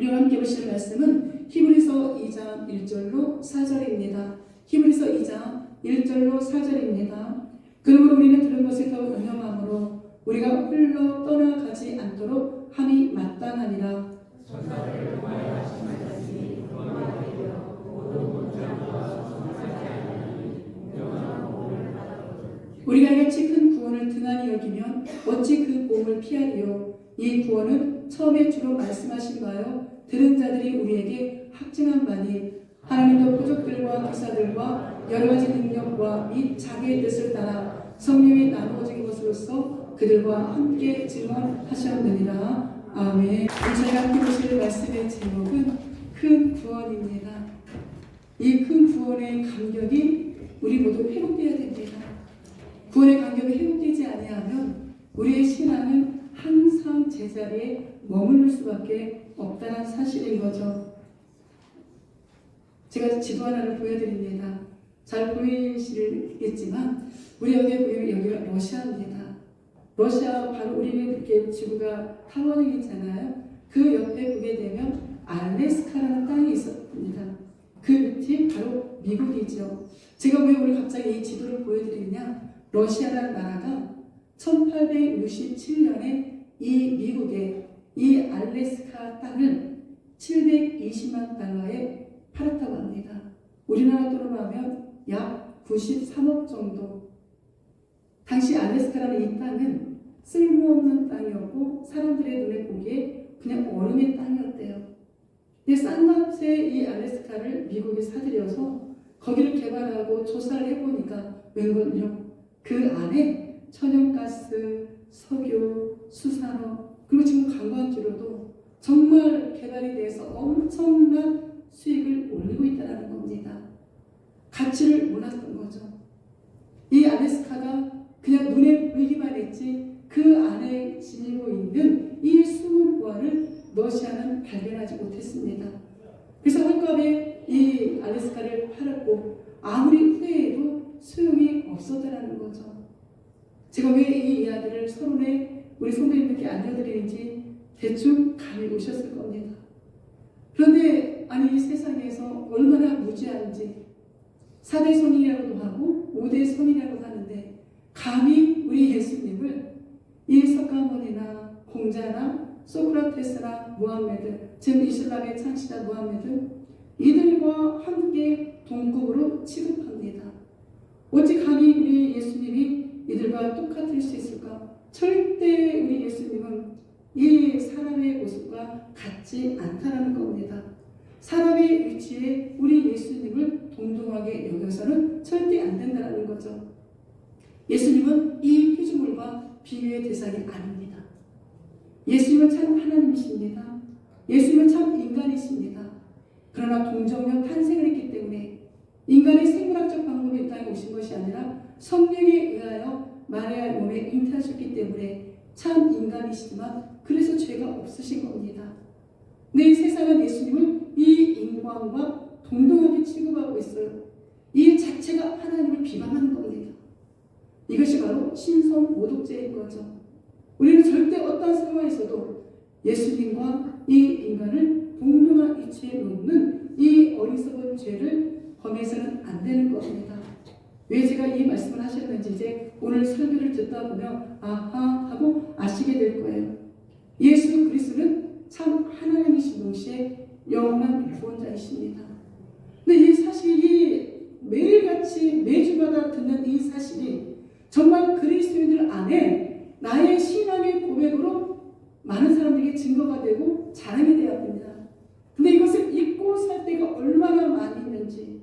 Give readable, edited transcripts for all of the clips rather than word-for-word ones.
우리와 함께 보실 말씀은 히브리서 2장 1절로 4절입니다. 히브리서 2장 1절로 4절입니다. 그러므로 우리는 들은 것을 더욱 응용함으로 우리가 홀로 떠나가지 않도록 함이 마땅하니라. 우리가 이같이 큰 구원을 등한히 여기면 어찌 그 보험을 피하리요. 이 구원은 처음에 주로 말씀하신 바요 들은 자들이 우리에게 확증한 바니 하나님도 표적들과 기사들과 여러 가지 능력과 및 자기의 뜻을 따라 성령이 나누어진 것으로서 그들과 함께 증언하셨느니라. 아멘. 오늘 저희가 함께 보실 말씀의 제목은 큰 구원입니다. 이 큰 구원의 감격이 우리 모두 회복되어야 됩니다. 구원의 감격이 회복되지 아니하면 우리의 신앙은 항상 제자리에 머무를 수밖에 없다는 사실인 거죠. 제가 지도 하나를 보여드립니다. 잘 보이시겠지만 우리 여기 보이면 여기가 러시아입니다. 러시아 바로 우리는 이렇게 지구가 타원이 있잖아요. 그 옆에 보게 되면 알래스카라는 땅이 있습니다. 그 밑이 바로 미국이죠. 제가 왜 오늘 갑자기 이 지도를 보여드리냐? 러시아라는 나라가 1867년에 이 미국의 이 알래스카 땅을 720만 달러에 팔았다고 합니다. 우리나라 돈으로 하면 약 93억 정도. 당시 알래스카라는 이 땅은 쓸모없는 땅이었고 사람들의 눈에 보기에 그냥 얼음의 땅이었대요. 근데 싼 값에 이 알래스카를 미국에 사들여서 거기를 개발하고 조사를 해보니까 웬걸요? 그 안에 천연가스, 석유, 수산업, 그리고 지금 관광지로도 정말 개발이 돼서 엄청난 수익을 올리고 있다는 겁니다. 가치를 몰랐던 거죠. 이 알래스카가 그냥 눈에 보이기만 했지 그 안에 지니고 있는 이 숨은 보화를 러시아는 발견하지 못했습니다. 그래서 헐값에 이 알래스카를 팔았고 아무리 후회해도 소용이 없었다는 거죠. 제가 왜 이 이야기를 서론에 우리 성도님들께 알려드리는지 대충 감이 오셨을 겁니다. 그런데 아니 이 세상에서 얼마나 무지한지 4대 선인이라고도 하고 5대 선인이라고도 하는데 감히 우리 예수님을 이 석가모니나 공자나 소크라테스나 무함메드, 즉 이슬람의 창시자 무함메드 이들과 함께 동급으로 취급합니다. 어찌 감히 우리 예수님이 이들과 똑같을 수 있을까? 절대 우리 예수님은 이 사람의 모습과 같지 않다는 겁니다. 사람의 위치에 우리 예수님을 동등하게 여겨서는 절대 안 된다는 거죠. 예수님은 이 피조물과 비교의 대상이 아닙니다. 예수님은 참 하나님이십니다. 예수님은 참 인간이십니다. 그러나 동정녀 탄생을 했기 때문에 인간의 생물학적 방법으로 이 땅에 오신 것이 아니라 성령에 의하여 마리아의 몸에 잉태하셨기 때문에 참 인간이시지만 그래서 죄가 없으신 겁니다. 근데 이 세상은 예수님을 이 인간과 동등하게 취급하고 있어요. 이 자체가 하나님을 비방하는 겁니다. 이것이 바로 신성 모독죄인 거죠. 우리는 절대 어떤 상황에서도 예수님과 이 인간을 동등한 위치에 놓는 이 어리석은 죄를 범해서는 안 되는 겁니다. 왜 제가 이 말씀을 하셨는지 이제 오늘 설교를 듣다 보면 아하 하고 아시게 될 거예요. 예수 그리스도는 참 하나님이신 동시에 영원한 구원자이십니다. 근데 이 사실이 매일같이 매주마다 듣는 이 사실이 정말 그리스도인들 안에 나의 신앙의 고백으로 많은 사람들에게 증거가 되고 자랑이 되어야 됩니다. 근데 이것을 잊고 살 때가 얼마나 많이 있는지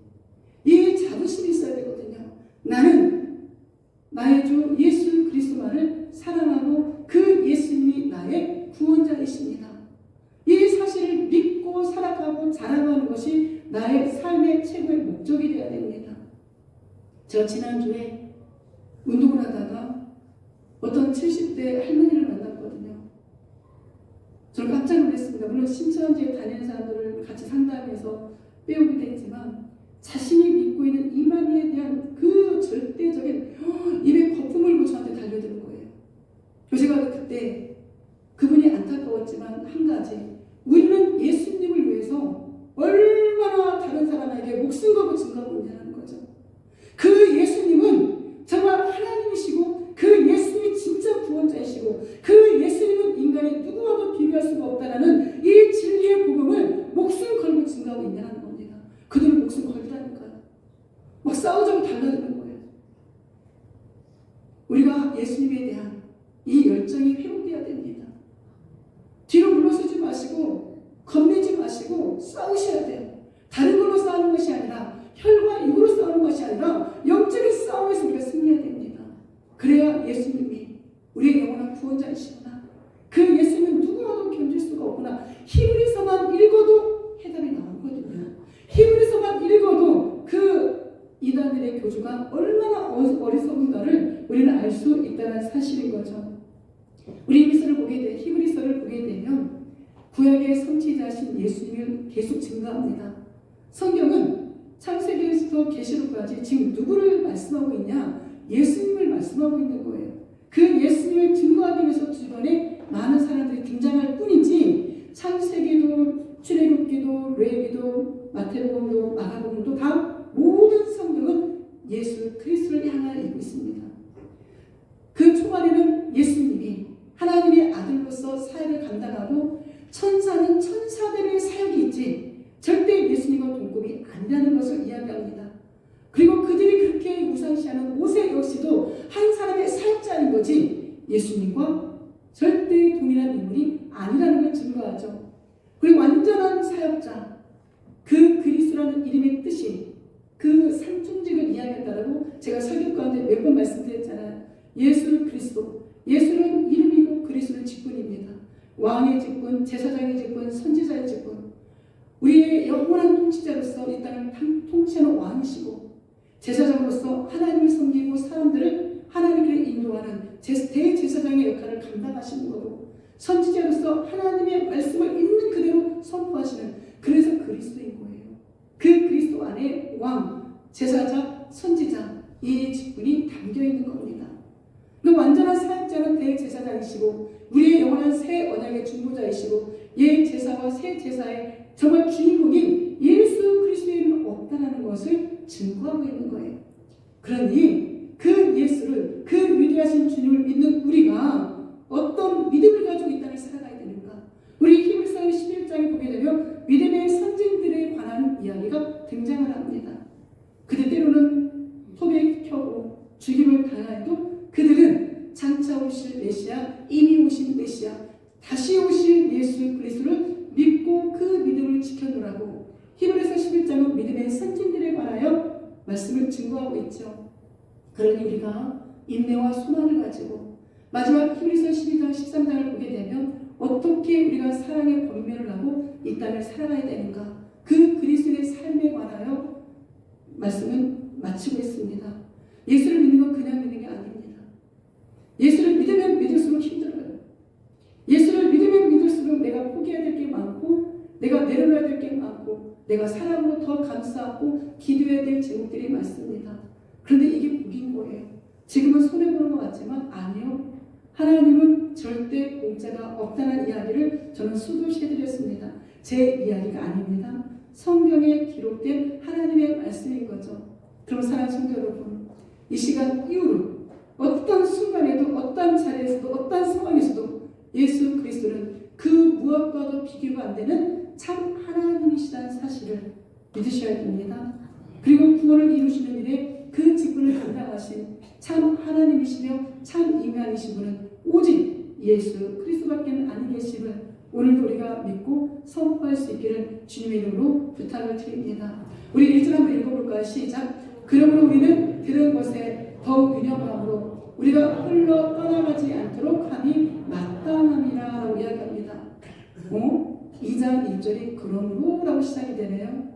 이 자부심이 있어야 되거든요. 나는 나의 주 예수 그리스도만을 사랑하고 그 예수님이 나의 구원자이십니다. 이 사실을 믿고 살아가고 자랑하는 것이 나의 삶의 최고의 목적이 되어야 됩니다. 제가 지난주에 운동을 하다가 어떤 70대 할머니를 만났거든요. 저는 깜짝 놀랐습니다. 물론 신천지에 다니는 사람들을 같이 상담해서 배우기도 했지만 자신이 믿고 있는 이만희에 대한 그 절대적인 입에 거품을 물고 저한테 달려드는 거예요. 제가 그때 그분이 안타까웠지만 한 가지, 우리는 예수 증거하고 있냐는 거죠. 그 예수님은 정말 하나님이시고 그 예수님이 진짜 구원자이시고 그 예수님은 인간의 누구와도 비교할 수가 없다라는 이 진리의 복음을 목숨 걸고 증거하고 있냐는 겁니다. 그들은 목숨 걸더라니까요. 막 싸우자고 달라드는 거예요. 우리가 예수님에 대한 이 열정이 회복되어야 됩니다. 뒤로 물러서지 마시고 겁내지 마시고 싸우셔야 돼요. 다른 걸로 싸우는 것이 아니라 혈과 육으로 싸우는 것이 아니라 영적인 싸움에서 우리가 승리해야 됩니다. 그래야 예수님이 우리의 영원한 구원자이시구나. 그 예수님은 누구와도 견딜 수가 없구나. 히브리서만 읽어도 해답이 나오거든요. 히브리서만 읽어도 그 이단들의 교주가 얼마나 어리석은가를 우리는 알 수 있다는 사실인 거죠. 우리 히브리서를 보게 되면 구약의 선지자신 예수님을 계속 증거합니다. 성경은 창세기에서부터 계시록까지 지금 누구를 말씀하고 있냐? 예수님을 말씀하고 있는 거예요. 그 예수님을 증거하기 위해서 주변에 많은 사람들이 등장할 뿐이지 창세기도 출애굽기도 레위기도 마태복음도 마가복음도 다 모든 성경은 예수 그리스도를 향하여 읽고 있습니다. 그 초반에는 예수님이 하나님의 아들로서 사역을 감당하고 천사는 천사들의 사역이 있지 절대 예수님과 동급이 아니라는 것을 이야기합니다. 그리고 그들이 그렇게 우상시하는 모세 역시도 한 사람의 사역자인 거지 예수님과 절대 동일한 인물이 아니라는 걸 증거하죠. 그리고 완전한 사역자, 그 그리스도라는 이름의 뜻이 그 상중직을 이야기했다라고 제가 설교 가운데 몇 번 말씀드렸잖아요. 예수 그리스도, 예수는 이름이고 그리스도는 직분입니다. 왕의 직분, 제사장의 직분, 선지자의 직분, 우리의 영원한 통치자로서 이 땅을 통치하는 왕이시고 제사장으로서 하나님을 섬기고 사람들을 하나님께 인도하는 대제사장의 역할을 감당하시는 거고 선지자로서 하나님의 말씀을 있는 그대로 선포하시는 그래서 그리스도인 거예요. 그 그리스도 안에 왕, 제사장, 선지자 이 직분이 담겨있는 겁니다. 그 완전한 사역자는 대제사장이시고 우리의 영원한 새 언약의 중보자이시고 옛 제사와 새 제사의 정말 주인공인 예수 그리스도의 이름은 없다라는 것을 증거하고 있는 거예요. 그러니 그 예수를 그 위대하신 주님을 믿는 우리가 어떤 믿음을 가지고 이 땅을 살아가야 되는가? 우리 히브리서 11장에 보게 되면 믿음의 선진들에 관한 이야기가 등장을 합니다. 그들 때로는 토에 켜고 죽임을 당하여도 그들은 장차 오실 메시아, 이미 오신 메시아, 다시 오실 예수 그리스도를 믿고 그 믿음을 지켜노라고 히브리서 11장은 믿음의 선진들에 관하여 말씀을 증거하고 있죠. 그러니 우리가 인내와 소망을 가지고 마지막 히브리서 12장 13장을 보게 되면 어떻게 우리가 사랑의 권면을 하고 이 땅을 살아가야 되는가 그 그리스도의 삶에 관하여 말씀은 마치고 있습니다. 예수를 믿는 건 그냥 믿는 게 아닙니다. 예수를 믿으면 믿을수록 힘들어요. 예수를 믿으면 믿을수록 내가 포기해야 될 게 많고 내가 내려놔야 될 게 많고 내가 사랑으로 더 감싸고 기도해야 될 제목들이 많습니다. 그런데 이게 복인 거예요. 지금은 손해보는 것 같지만 아니요. 하나님은 절대 공짜가 없다는 이야기를 저는 수도시 해드렸습니다. 제 이야기가 아닙니다. 성경에 기록된 하나님의 말씀인 거죠. 그럼 사랑하는 성도 여러분, 이 시간 이후로 어떤 순간에도 어떤 자리에서도 어떤 상황에서도 예수 그리스도는 그 무엇과도 비교가 안 되는 참 하나님이시라는 사실을 믿으셔야 됩니다. 그리고 구원을 이루시는 일에 그 직분을 감당하신 참 하나님이시며 참 인간이신 분은 오직 예수 그리스도밖에 아니 계심을 오늘도 우리가 믿고 선포할 수 있기를 주님의 이름으로 부탁을 드립니다. 우리 1절 한번 읽어볼까요? 시작. 그러므로 우리는 들은 것에 더욱 유념함으로 우리가 흘러 떠나가지 않도록 함이 마땅함이라 라고 이야기합니다. 2장 1절이 그러므로 라고 시작이 되네요.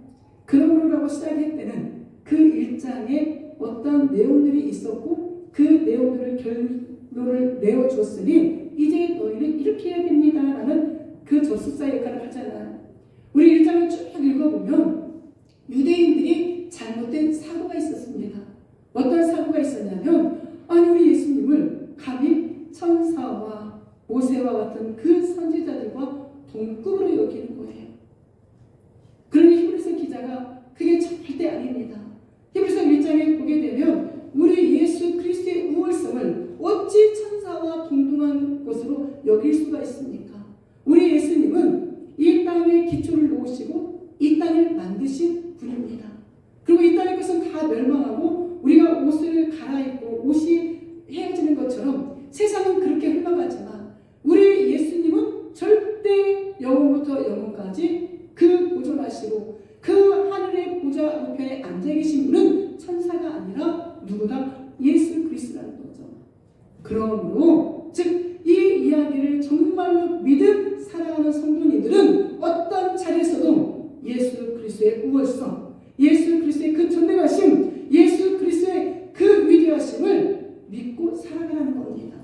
그러므로 라고 시작할 때는 그 1장에 어떤 내용들이 있었고 그 내용들을 결론을 내어줬으니 이제 너희는 이렇게 해야 됩니다 라는 그 접속사 역할을 하잖아요. 우리 1장을 쭉 읽어보면 유대인들이 잘못된 사고가 있었습니다. 어떤 사고가 있었냐면 아니 우리 예수님을 감히 천사와 모세와 같은 그 선지자들과 동급으로 여기는 거예요. 그러니 히브리서 기자가 그게 절대 아닙니다. 영까지 그 보존하시고 그 하늘의 보좌 우편에 앉아 계신 분은 천사가 아니라 누구다? 예수 그리스도라는 거죠. 그러므로 즉 이 이야기를 정말로 믿음 사랑하는 성도님들은 어떤 자리에서도 예수 그리스도의 우월성, 예수 그리스도의 그 전능하심, 예수 그리스도의 그 위대하심을 믿고 살아가는 겁니다.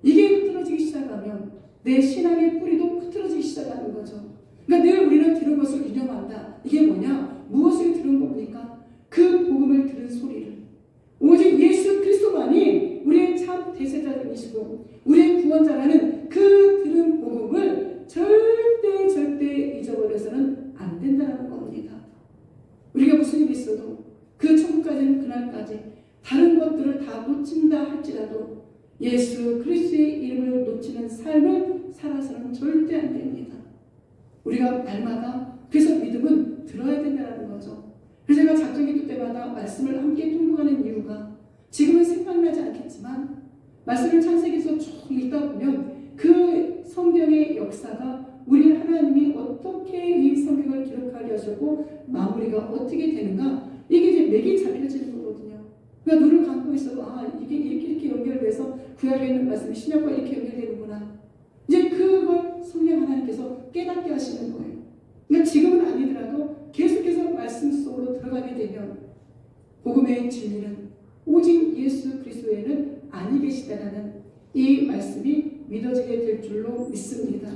이게 흐트러지기 시작하면 내 신앙의 뿌리도 흐트러지기 시작하는 거죠. 그러니까 늘 우리는 들은 것을 유념한다. 이게 뭐냐? 무엇을 들은 겁니까? 그 복음을 들은 소리를. 오직 예수 그리스도만이 우리의 참 대세자이시고 우리의 구원자라는 그 들은 복음을 절대 잊어버려서는 안 된다는 겁니다. 우리가 무슨 일이 있어도 그 천국까지는 그날까지 다른 것들을 다 놓친다 할지라도 예수 그리스도의 이름을 놓치는 삶을 살아서는 절대 안 됩니다. 우리가 날마다 그래서 믿음은 들어야 된다는 거죠. 그래서 제가 작정기도 때마다 말씀을 함께 통독하는 이유가 지금은 생각나지 않겠지만 말씀을 창세기에서 쭉 읽다 보면 그 성경의 역사가 우리 하나님이 어떻게 이 성경을 기록하게 하셨고 마무리가 어떻게 되는가 이게 이제 맥이 잡혀지는 거거든요. 그러니까 눈을 감고 있어도 이게 이렇게 연결돼서 구약에 있는 말씀이 신약과 이렇게 연결되는구나. 이제 그걸 성령 하나님께서 깨닫게 하시는 거예요. 그러니까 지금은 아니더라도 계속해서 말씀 속으로 들어가게 되면 복음의 진리는 오직 예수 그리스도에는 아니 계시다라는 이 말씀이 믿어지게 될 줄로 믿습니다.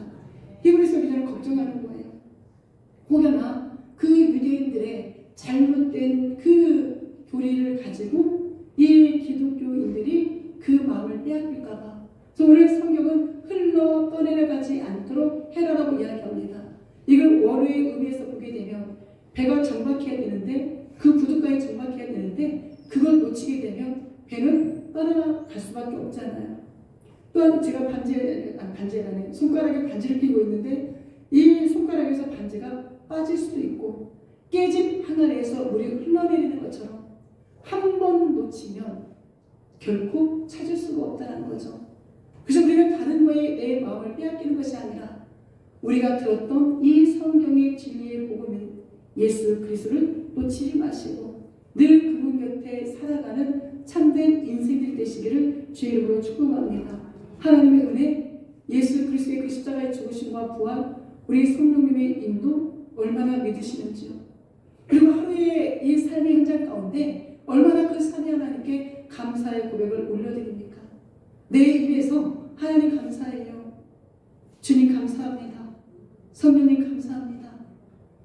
히브리서 기자는 걱정하는 거예요. 혹여나 그 유대인들의 잘못된 그 교리를 가지고 이 기독교인들이 그 마음을 빼앗길까 봐. 그래서 오늘 성경은 흘러 떠내려가지 않도록 해라라고 이야기합니다. 이걸 원어의 의미에서 보게 되면 배가 정박해야 되는데 그 구둣가에 정박해야 되는데 그걸 놓치게 되면 배는 떠나갈 수밖에 없잖아요. 또한 제가 반지라는 손가락에 반지를 끼고 있는데 이 손가락에서 반지가 빠질 수도 있고 깨진 항아리에서 물이 흘러내리는 것처럼 한 번 놓치면 결코 찾을 수가 없다는 거죠. 그래서 우리는 다른 거에 내 마음을 빼앗기는 것이 아니라 우리가 들었던 이 성경의 진리의 복음인 예수 그리스도를 놓치지 마시고 늘 그분 곁에 살아가는 참된 인생들 되시기를 주의 이름으로 축복합니다. 하나님의 은혜, 예수 그리스도의 그 십자가의 죽으심과 부활, 우리 성령님의 인도 얼마나 믿으시는지요. 그리고 하루의 이 삶의 현장 가운데 얼마나 그 산에 하나님께 감사의 고백을 올려드립니까? 내 입에서 하나님 감사해요. 주님 감사합니다. 성령님 감사합니다.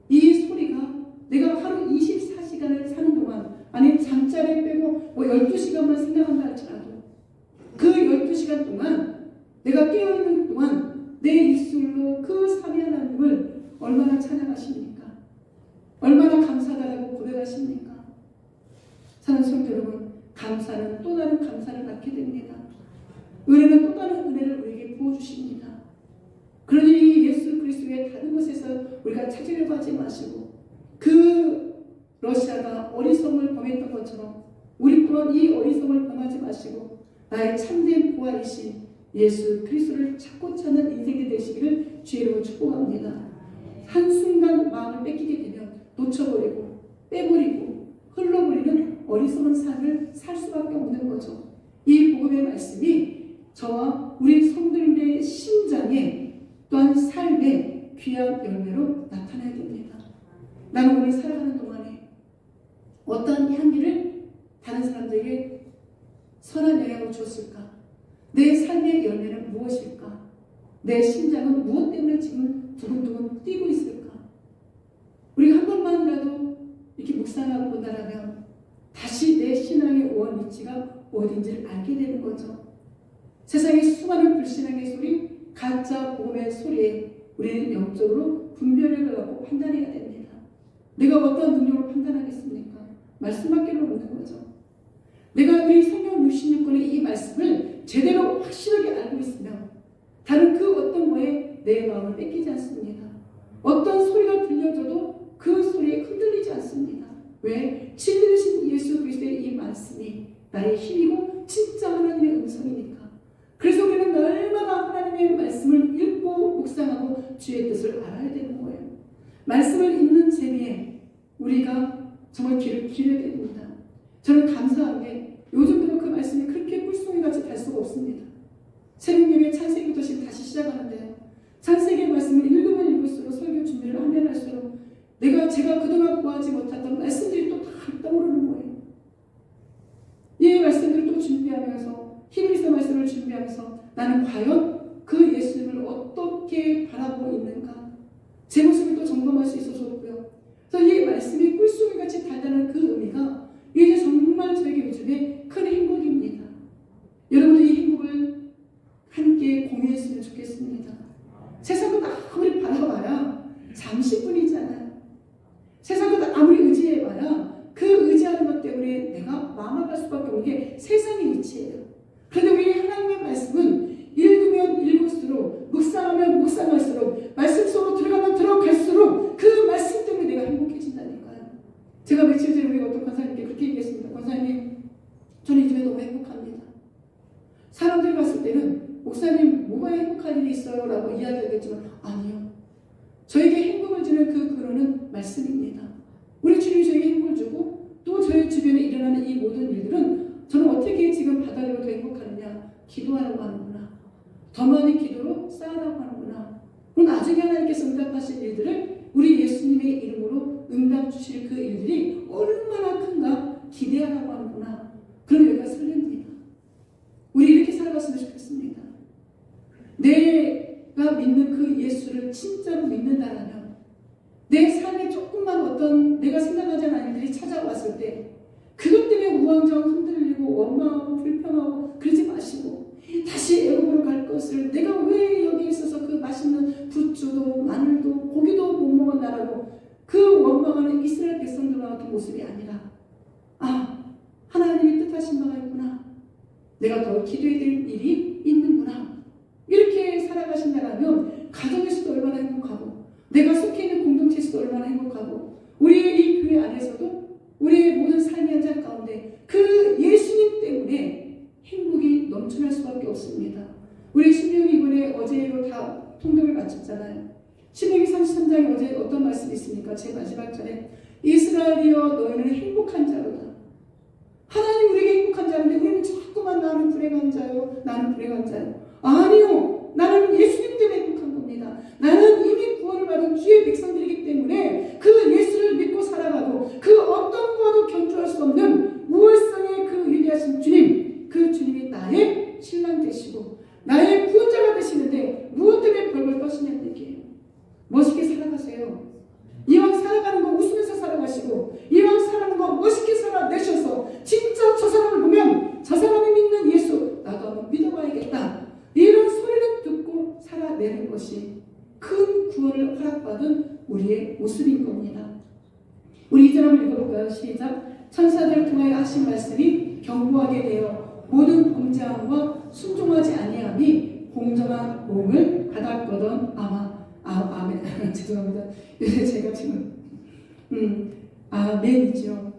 이 소리가 내가 하루 24시간을 사는 동안 아니 잠자리 빼고 12시간만 생각한다 할지라도 그 12시간 동안 내가 깨어있는 동안 내 입술로 그 삼위 하나님을 얼마나 찬양하십니까? 얼마나 감사하다고 고백하십니까? 사랑하는 성도 여러분, 감사는 또 다른 감사를 낳게 됩니다. 은혜는 또 다른 은혜를 우리에게 부어주십니다. 그러니 이 예수 그리스도의 다른 곳에서 우리가 찾으려고 하지 마시고 그 러시아가 어리석음을 범했던 것처럼 우리 또한 이 어리석음을 범하지 마시고 나의 참된 보아이신 예수 그리스도를 찾고 찾는 인생이 되시기를 주의 이름으로 축복합니다. 한순간 마음을 뺏기게 되면 놓쳐버리고 빼버리고 흘러버리는 어리석은 삶을 살 수밖에 없는 거죠. 이 복음의 말씀이 저와 우리 성도님들의 심장에 또한 삶의 귀한 열매로 나타나야 됩니다. 나는 오늘 살아가는 동안에 어떤 향기를 다른 사람들에게 선한 영향을 주었을까? 내 삶의 열매는 무엇일까? 내 심장은 무엇 때문에 지금 두근두근 뛰고 있을까? 우리가 한 번만이라도 이렇게 묵상하고 본다라면 다시 내 신앙의 원 위치가 어딘지를 알게 되는 거죠. 세상의 수많은 불신앙의 소리, 가짜 복음의 소리에 우리는 영적으로 분별력을 갖고 판단해야 됩니다. 내가 어떤 능력으로 판단하겠습니까? 말씀밖에 없는 거죠. 내가 우리 성경 66권의 이 말씀을 제대로 확실하게 알고 있으면 다른 그 어떤 거에 내 마음을 뺏기지 않습니다. 어떤 소리가 들려줘도 그 소리에 흔들리지 않습니다. 왜? 진리이신 예수 그리스도의 이 말씀이 나의 힘이고 진짜 하나님의 음성이니까. 그래서 우리는 날마다 하나님의 말씀을 읽고 묵상하고 주의 뜻을 알아야 되는 거예요. 말씀을 읽는 재미에 우리가 정말 귀를 기울여야 됩니다. 저는 감사한 게 요즘 들어 그 말씀이 그렇게 꿀송이같이 달 수가 없습니다. 새벽 예배 창세기부터 지금 다시 시작하는데요. 창세기 말씀을 읽으면 읽을수록 설교 준비를 하면 할수록 제가 그동안 구하지 못했던 말씀들이 또 다 떠오르는 거예요. 이 말씀들을 또 준비하면서 히브리서 말씀을 준비하면서 나는 과연 그 예수님을 어떻게 바라보고 있는가 제 모습을 또 점검할 수 있어서 좋고요. 그래서 이 말씀이 꿀송이같이 달다는 그 의미가 이게 정말 저에게 요즘에 큰 행복입니다. 여러분도 이 행복을 함께 공유했으면 좋겠습니다. 세상은 아무리 바라봐야 잠시뿐이잖아요. 세상은 아무리 의지해봐야 그 의지하는 것 때문에 내가 망할 수밖에 없는 게 세상의 이치예요. 그런데 우리 하나님의 말씀은 읽으면 읽을수록 묵상하면 묵상할수록 말씀 속으로 들어가면 들어갈수록 그 말씀 때문에 내가 행복해진다니까요. 제가 며칠 전에 우리 어떤 권사님께 그렇게 얘기했습니다. 권사님, 저는 요즘에 너무 행복합니다. 사람들이 봤을 때는 목사님 뭐가 행복할 일이 있어요? 라고 이야기하겠지만 아니요. 저에게 행복을 주는 그 근원은 말씀입니다. 우리 주님이 저에게 행복을 주고 또 저희 주변에 일어나는 이 모든 일들은 저는 어떻게 지금 받아들이고 더 행복하느냐? 기도하라고 하는구나. 더 많은 기도로 쌓으라고 하는구나. 그럼 나중에 하나님께서 응답하실 일들을 우리 예수님의 이름으로 응답 주실 그 일들이 얼마나 큰가 기대하라고 하는구나. 그럼 여기가 설렙니다. 우리 이렇게 살아갔으면 좋겠습니다. 내가 믿는 그 예수를 진짜로 믿는다라면 내 삶에 조금만 어떤 내가 생각하지 않은 일들이 찾아왔을 때 그것 때문에 우왕좌왕 흔들리고 원망하고 불평하고 그러지 마시고 다시 애굽으로 갈 것을 내가 왜 여기 있어서 그 맛있는 부추도 마늘도 고기도 못 먹었나라고 그 원망하는 이스라엘 백성들과 같은 모습이 아니라 하나님이 뜻하신 바가 있구나. 내가 더 기도해야 될 일이 있는구나. 이렇게 살아가신다면 가정에서도 얼마나 행복하고 내가 속해 있는 공동체에서도 얼마나 행복하고 우리의 이 교회 안에서도 우리의 모든 삶의 현장 가운데 그 예수님 때문에 행복이 넘쳐날 수밖에 없습니다. 우리 신명이 이번에 어제로 다 통독을 마쳤잖아요. 신명기 33장에 어제 어떤 말씀이 있습니까? 제 마지막 절에 이스라엘이여 너희는 행복한 자로다. 하나님 우리에게 행복한 자인데 우리는 자꾸만 나는 불행한 자요. 나는 불행한 자요. 아니요. 나는 예수님 때문에 행복한 겁니다. 나는 이미 구원을 받은 주의 백성들이기 때문에 그 예수를 믿고 살아가고 그 어떤 것도 견주할 수 없는 우월성의 그 위대하신 주님, 그 주님이 나의 신랑 되시고 나의 구원자가 되시는데 무엇 때문에 벌벌 떠시냐는 얘기예요. 멋있게 살아가세요. 이왕 살아가는 거 웃으면서 살아가시고 이왕 살아가는 거 멋있게 살아내셔서 진짜 저 사람을 보면 저 사람이 믿는 예수 나도 한번 믿어봐야겠다. 이런 소리를 듣고 살아내는 것이 큰 구원을 허락받은 우리의 모습인 겁니다. 우리 이절 한번 읽어볼까요? 시작. 천사들을 통하여 하신 말씀이 경고하게 되어 모든 범죄함과 순종하지 아니함이 공정한 몸을 받았거든. 아멘. 죄송합니다. 제가 지금 아멘이죠.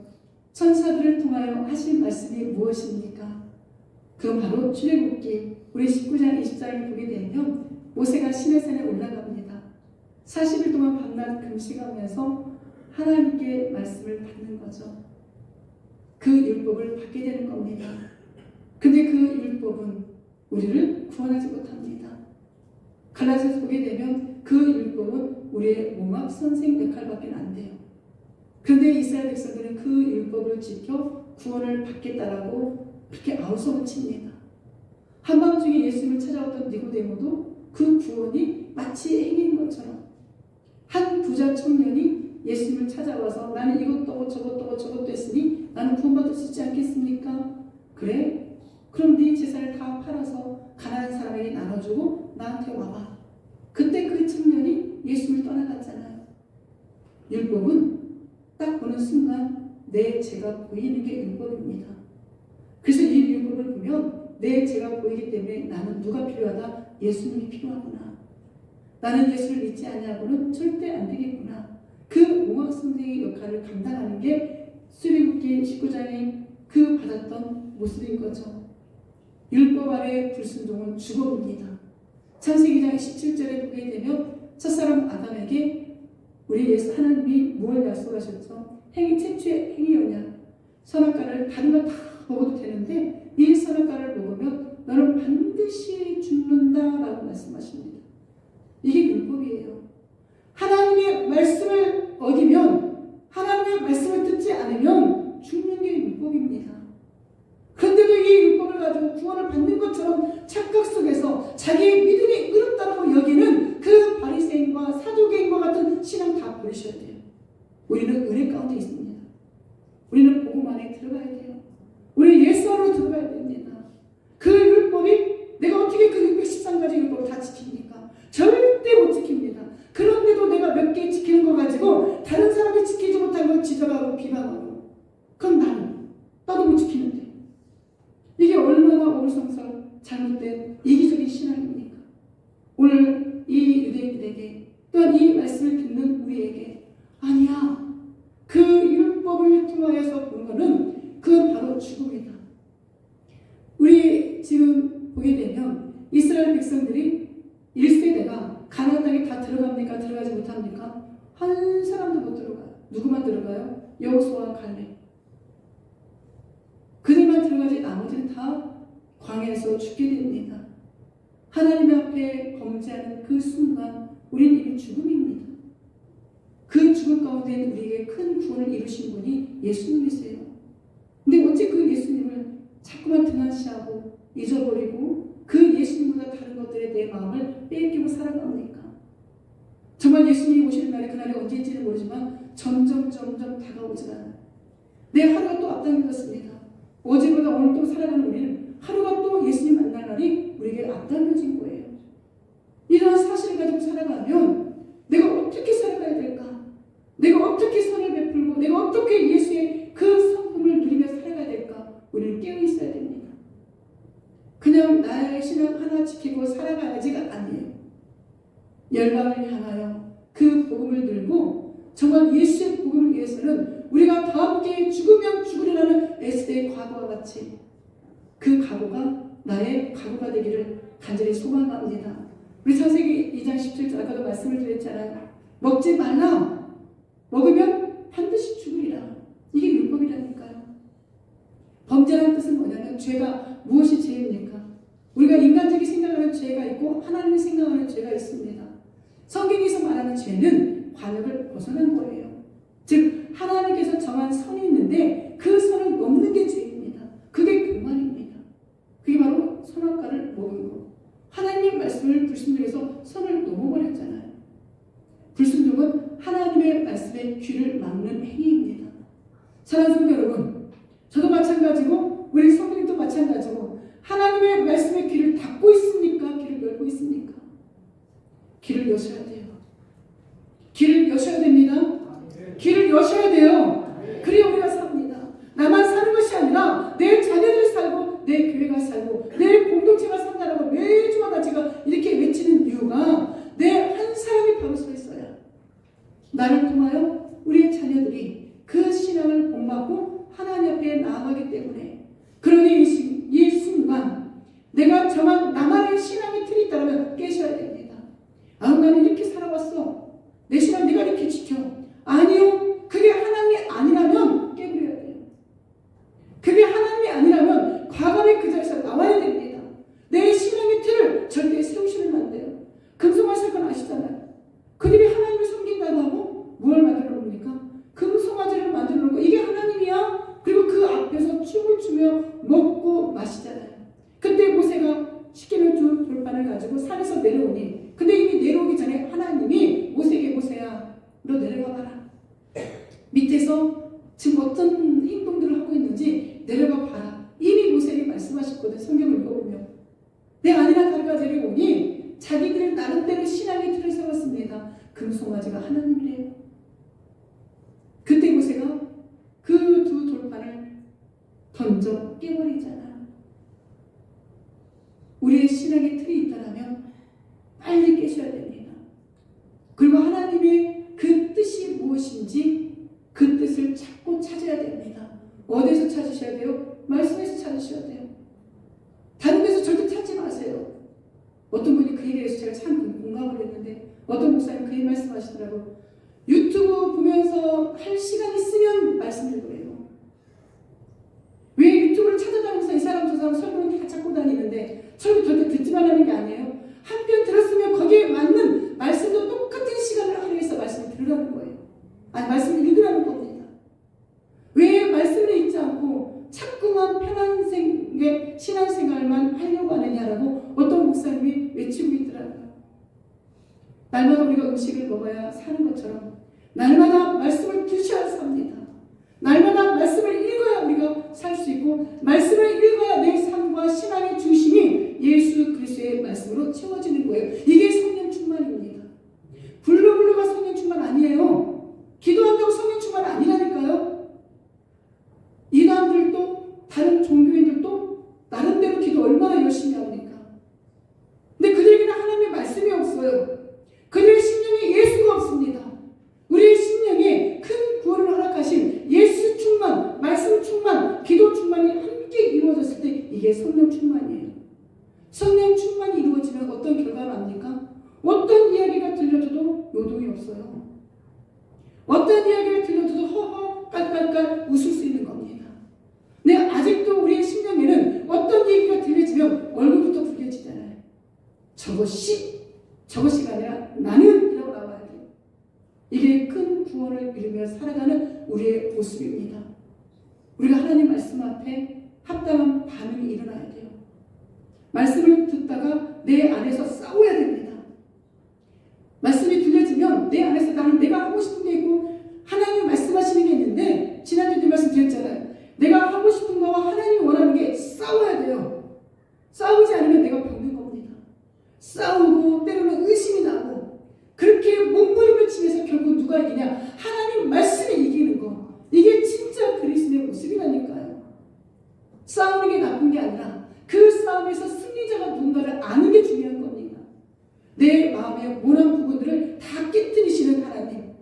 천사들을 통하여 하신 말씀이 무엇입니까? 그건 바로 출애굽기 우리 19장 20장을 보게 되면 모세가 시내산에 올라갑니다. 40일 동안 밤낮 금식하면서 하나님께 말씀을 받는 거죠. 그 율법을 받게 되는 겁니다. 근데 그 율법은 우리를 구원하지 못합니다. 갈라디아서 보게 되면 그 율법은 우리의 몽합 선생 역할밖에 안 돼요. 그런데 이스라엘 백성들은 그 율법을 지켜 구원을 받겠다라고 그렇게 아우성을 칩니다. 한밤중에 예수님을 찾아왔던 니고데모도 그 구원이 마치 행인 것처럼 한 부자 청년이 예수님을 찾아와서 나는 이것도 저것도 했으니 나는 구원받을 수 있지 않겠습니까? 그래? 그럼 네 재산을 다 팔아서 가난한 사람에게 나눠주고 나한테 와봐. 그때 그 청년이 예수님을 떠나갔잖아요. 율법은 딱 보는 순간 내 죄가 보이는 게 율법입니다. 그래서 이 율법을 보면 내 죄가 보이기 때문에 나는 누가 필요하다? 예수님이 필요하구나. 나는 예수를 믿지 아니하고는 절대 안 되겠구나. 그 몽학 선생의 역할을 감당하는 게 출애굽기 19장에 그 받았던 모습인 거죠. 율법 아래 불순종은 죽음입니다. 창세기장 17절에 보게 되면 첫사람 아담에게 우리 예수 하나님이 무엇을 약속하셨죠? 행위 최초의 행위였냐? 선악과를 다른 건 다 먹어도 되는데 이 선악과를 먹으면 너는 반드시 죽는다라고 말씀하십니다. 이게 율법이에요. 하나님의 말씀을 어기면, 하나님의 말씀을 듣지 않으면 죽는 게 율법입니다. 그런데도 이 율법을 가지고 구원을 받는 것처럼 착각 속에서 자기의 믿음이 의롭다고 여기는 그 바리새인과 사두개인과 같은 신앙 다 버리셔야 돼요. 우리는 은혜 가운데 있습니다. 우리는 복음 안에 들어가야 돼요. 우리 예수 안으로 들어가야 됩니다. 그 율법이 내가 어떻게 그 613가지 율법을 다 지킵니까? 절대 못 지킵니다. 그런데도 내가 몇 개 지키는 거 가지고 다른 사람이 지키지 못한 걸 지적하고 비방하고, 그럼 나도 못 지키는데. 이게 얼마나 어불성설 잘못된 이기적인 신앙입니까? 오늘 이 유대인들에게 또한 이 말씀을 듣는 우리에게 아니야. 그 율법을 통하여서 보는 것은 그건 바로 죽음이다. 우리 지금 보게 되면 이스라엘 백성들이 1세대가 가나안 땅에 다 들어갑니까? 들어가지 못합니까? 한 사람도 못 들어가요. 누구만 들어가요? 여호수아와 갈렙. 그들만 들어가지 나머지는 다 광야에서 죽게 됩니다. 하나님 앞에 범죄하는 그 순간 우리는 이미 죽음입니다. 그 죽음 가운데 우리에게 큰 구원을 이루신 분이 예수님이세요. 근데 어째 그 예수님을 자꾸만 등한시하고 잊어버리고 그 예수님보다 다른 것들에 내 마음을 빼앗기고 살아갑니까? 정말 예수님이 오시는 날이 그날이 언제인지는 모르지만 점점 다가오잖아요. 내 하루가 또 앞당겨졌습니다. 어제보다 오늘 또 살아가는 우리는 하루가 또 예수님 만날 날이 우리에게 앞당겨진 거예요. 이러한 사실을 가지고 살아가면 내가 어떻게 살아가야 될까? 내가 어떻게 선을 베풀고 내가 어떻게 예수의 그 성품을 누리며 살아가야 될까? 우리는 깨어있어야 됩니다. 그냥 나의 신앙 하나 지키고 살아가야지가 아니에요. 열방을 향하여 그 복음을 들고 정말 예수의 복음을 위해서는 우리가 다 함께 죽으면 죽으리라는 에스더의 과거와 같이 그 각오가 나의 각오가 되기를 간절히 소망합니다. 우리 창세기 2장 17절 아까도 말씀을 드렸잖아요. 먹지 말라. 먹으면 반드시 죽으리라. 이게 율법이라니까요. 범죄라는 뜻은 뭐냐면 죄가 무엇이 죄입니까? 우리가 인간적인 생각하는 죄가 있고 하나님이 생각하는 죄가 있습니다. 성경에서 말하는 죄는 관역을 벗어난 거예요. 즉 하나님께서 정한 선이 있는데 그 선을 넘는 게 죄입니다. 그게 교만입니다. 그게 바로 선악과를 먹은 거. 하나님의 말씀을 불순종해서 선을 넘어버렸잖아요. 불순종은 하나님의 말씀에 귀를 막는 행위입니다. 사랑하는 성도 여러분, 저도 마찬가지고 우리 성도님도 마찬가지고 하나님의 말씀에 귀를 닫고 있습니까? 귀를 열고 있습니까? 귀를 여셔야 돼요. 귀를 여셔야 됩니다. 귀를 여셔야 돼요. 그래야 우리가 삽니다. 나만 사는 것이 아니라 내 자녀들이 살고 내 교회가 살고 내 공동체가 산다라고 매주마다 제가 이렇게 외치는 이유가 내 한 사람이 바로 서 있어야 나를 통하여 우리의 자녀들이 그 신앙을 본받고 하나님 앞에 나아가기 때문에. 그러니 이 순간 내가 정한 나만의 신앙의 틀이 있다면 깨셔야 됩니다. 나는 이렇게 살아왔어. 내 신앙 내가 이렇게 지켜. 아니요. 그게 하나님이 아니라면 깨버려야 돼요. 그게 하나님이 아니라면 과감히 그 자리에서 나와야 됩니다. 내 신앙의 틀을 절대 세우시면 안 돼요. 금송아 사건 아시잖아요. 그들이 하나님을 섬긴다고 하고 뭘 만들어 놓습니까? 금송아지를 만들어 놓고 이게 하나님이야? 그리고 그 앞에서 춤을 추며 먹고 마시잖아요. 그때 모세가 시계를 두 돌판을 가지고 산에서 내려오니 근데 이미 내려오기 전에 하나님이 모세야 너 내려가 봐라. 밑에서 지금 어떤 행동들을 하고 있는지 내려가 봐라. 이미 모세에게 말씀하셨거든. 성경을 읽어보면. 내 아내나 다리가 내려오니 자기들 나름대로 신앙의 틀을 세웠습니다. 금송아지가 하나님이래요. 그때 모세가 그 두 돌판을 던져 깨버리잖아요. 우리의 신앙의 틀이 있다면 빨리 깨셔야 됩니다. 그리고 하나님의 그 뜻이 무엇인지 그 뜻을 찾고 찾아야 됩니다. 어디서 찾으셔야 돼요? 말씀에서 찾으셔야 돼요. 다른 데서 절대 찾지 마세요. 어떤 분이 그 얘기에 대해서 제가 참 공감을 했는데 어떤 목사님 그 얘기 말씀하시더라고요. 유튜브 보면서 할 시간 있으면 말씀 읽어요. 왜 유튜브를 찾아다니면서 이 사람 저 사람 설교는 다 찾고 다니는데 설교 절대 듣지만 하는 게 아니에요. 한 편 들었으면 거기에 맞는 말씀도 똑같은 시간을 할애해서 말씀을 들으라는 거예요. 아니 말씀을 읽으라는 겁니다. 왜 말씀을 읽지 않고 자꾸만 편한 신앙생활만 하려고 하느냐라고 어떤 목사님이 외치고 있더라고요. 날마다 우리가 음식을 먹어야 사는 것처럼 날마다 말씀을 드셔야 삽니다. 날마다 말씀을 읽어야 우리가 살 수 있고 말씀을 읽어야 내 삶과 신앙의 중심이 예수 그리스도의 말씀으로 채워지는 거예요. 이게 성령 충만입니다. 불러불러가 성령 충만 아니에요. 기도한다고 성령 충만 아니라니까요. 이단들도 다른 종교인들도 나름대로 기도 얼마나 열심히 합니까? 근데 그들에게는 하나님의 말씀이 없어요. 그들의 심령에 예수가 없습니다. 우리의 심령에 큰 구원을 허락하신 예수 충만, 말씀 충만, 기도 충만이 함께 이루어졌을 때 이게 성령 충만이에요. 성령 충만이 이루어지면 어떤 결과가 납니까? 어떤 이야기가 들려줘도 요동이 없어요. 어떤 이야기가 들려줘도 허허 깔깔깔 웃을 수 있는 겁니다. 근데 아직도 우리의 심령에는 어떤 얘기가 들려지면 얼굴부터 붉어지잖아요. 저것이가 아니라 나는 이라고 나와야 돼요. 이게 큰 구원을 이루며 살아가는 우리의 모습입니다. 우리가 하나님 말씀 앞에 합당한 반응이 일어나야 돼요. 말씀을 듣다가 내 안에서 싸워야 됩니다. 말씀이 들려지면 내 안에서 나는 내가 하고 싶은 게 있고 하나님이 말씀하시는 게 있는데 지난주에 말씀 드렸잖아요. 내가 하고 싶은 거와 하나님이 원하는 게 싸워야 돼요. 싸우지 않으면 내가 병든 겁니다. 싸우고 때로는 의심이 나고 그렇게 몸부림을 치면서 결국 누가 이기냐? 하나님 말씀이 이기는 거. 이게 진짜 그리스도의 모습이라니까요. 싸우는 게 나쁜 게 아니라 그 싸움에서 승리자가 누군가를 아는 게 중요한 겁니다. 내 마음의 모난 부분들을 다 깨뜨리시는 하나님.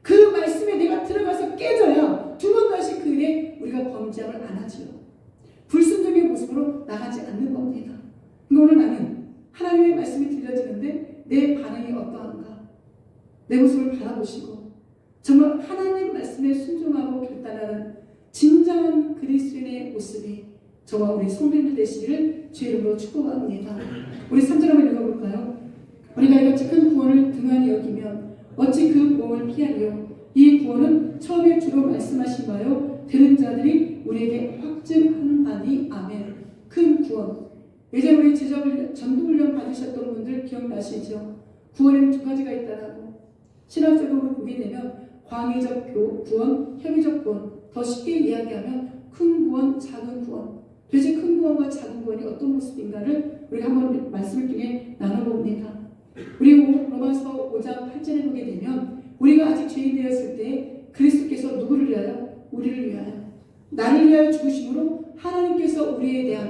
그 말씀에 내가 들어가서 깨져야 두 번 다시 그 일에 우리가 범죄함을 안 하지요. 불순종의 모습으로 나가지 않는 겁니다. 오늘 나는 하나님의 말씀이 들려지는데 내 반응이 어떠한가? 내 모습을 바라보시고 정말 하나님 말씀에 순종하고 결단하는 진정한 그리스도인의 모습이 저와 우리 성도님들 되시기를 주의 이름으로 축복합니다. 우리 3절 한번 읽어볼까요? 우리가 이같이 큰 구원을 등한히 여기면 어찌 그 보험을 피하리요? 이 구원은 처음에 주로 말씀하신 바요 들은 자들이 우리에게 확증하는 바니 아멘. 큰 구원. 예전에 우리 전도훈련 받으셨던 분들 기억나시죠? 구원에는 두 가지가 있다라고. 신학적으로 보게 되면 광의적 구원, 협의적 구원. 더 쉽게 이야기하면 큰 구원, 작은 구원. 도대체 큰 구원과 작은 구원이 어떤 모습인가를 우리가 한번 말씀을 통해 나눠봅니다. 우리 로마서 5장 8절에 보게 되면 우리가 아직 죄인 되었을 때 그리스도께서 누구를 위하여? 우리를 위하여. 나를 위하여 죽으심으로 하나님께서